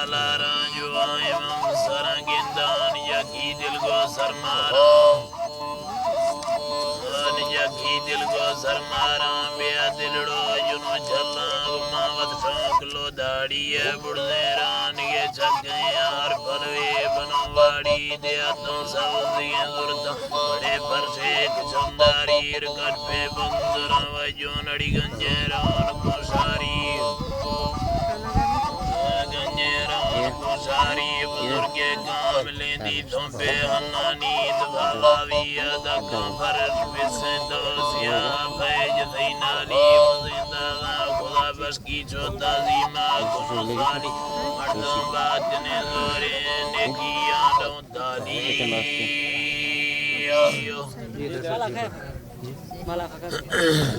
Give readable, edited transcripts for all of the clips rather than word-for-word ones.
सालारां जो आयम सरंगिंदान यकी दिल को सरमारां यकी दिल को सरमारां बेया दिलड़ो जुनो छल्ला मावत शौक लो दाड़ी है बुढ़े रान ये छक्के यार फलवे बनवाड़ी दिया तो सब दिए दुर्ता बड़े परसे चंदारी कट पे बंदरा वजो नड़ी गंजेरान कुशारी कुशारी बुजुर्गे काम लेंदी थोपे हन्नानी दबावी अदका फरश बिसे दोसिया फैज थीनाली मुजिंदा खुदा बस की छोटा जीमा कुशाली मर्दों बात ने जोरे ने किया दो दाली माला काका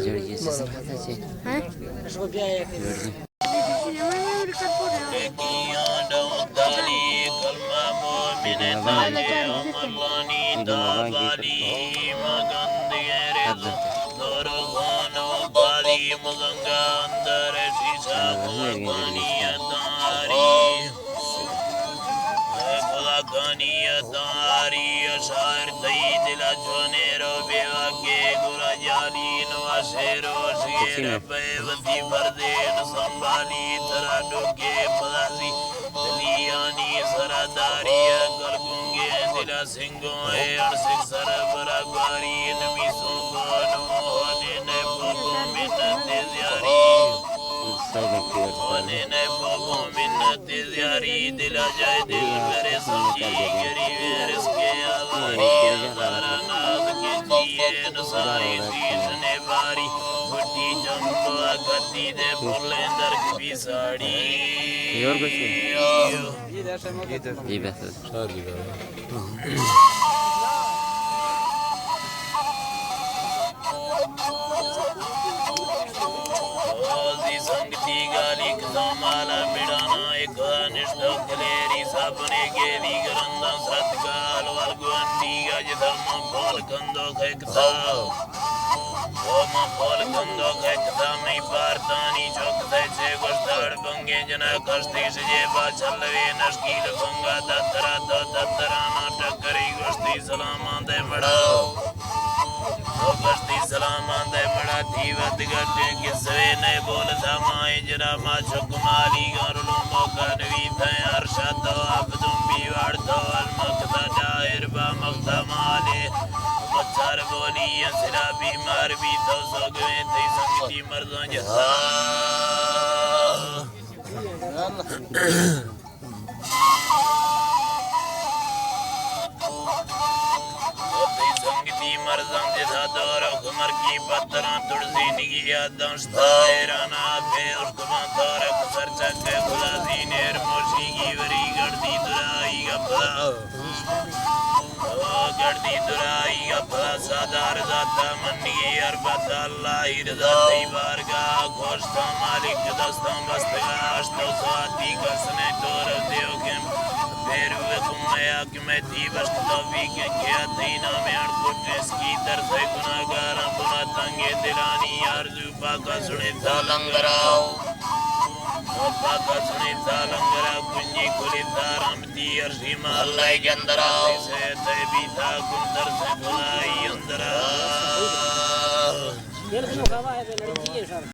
जोड़िए से खाता छे हैं इसको भी आया किया दो दाली कलमा मोमिने ताजे अमलानी दाली मगंदिए रे दोरो गोनो बाली मगंगा अंदर शीशा कुर्बानी तारी खुदा तारी अशार दई दिला जोनेरो बेवाके गुरा जाली नवाशेरो शेर बेवती फरदेन संभाली तरा डोके पदासी दलियानी सरदारी गलगुंगे दिला सिंगो है अरसिक सरबरा बारी नमी सोको होने ने बोको मिन्नत ज़ियारी होने ने बोको मिन्नत ज़ियारी दिला जाए दिल मेरे समझी गरीबे रिस्के आवारी ज़रा नाज के जिए नसाई शीश ने बारी फुटी जंबा गद्दी दे फुले दर्क भी साड़ी और कुछ ये दर्शन में जी बस सारी संगति गाली माला बिड़ाना एक निष्ठा कलेरी सापने के दी गरंदा सतकाल वर्गवंती गज धर्म फल कंदो खेकता ओम फल कंदो खेकता मैं पारतानी चौक से वर्षाड़ बंगे जना कष्टी से बाचलवे नस्कील बंगा दत्तरा तो दत्तरा नाटक करी गोष्ठी सलामा दे मड़ाओ सलाम दे बड़ा धीवत गटे किसवे ने बोल समाए जरा मा चुकमाली गरलो मौका नवी थे अरशद तो अब्दुम बीवार तो अलमकता दायर बा मक्ता माले मच्छर बोली असरा बीमार भी तो सोगवे थे संगति मर्दों जसा मर्ज़ां जिथा दौर कुमर की पत्तरा तुलसी निगिया दंस्तायराना फे उसको दौर कसर चक्के गुलासी नेर मोशी की वरी गड़ती दुराई गपला ओ गड़ती दुराई गपला सादार जाता मन्नी अरबत अल्लाह रज़ा ती बारगा खोस्ता मालिक दस्ता बस्तगा अश्तो स्वाति कसने तोर देव के फेरुए कुमया कि मैं थी बस तौफी के क्या दीना में अड़कुट की तरफ गुनाहगार बुना तंगे दिलानी आरज़ू पाका सुने था लंगराओ पाका सुने था लंगरा कुंजी खुली था रामती अर्शी महल्ला के अंदर आओ से तैबी था कुंदर से बुलाई अंदर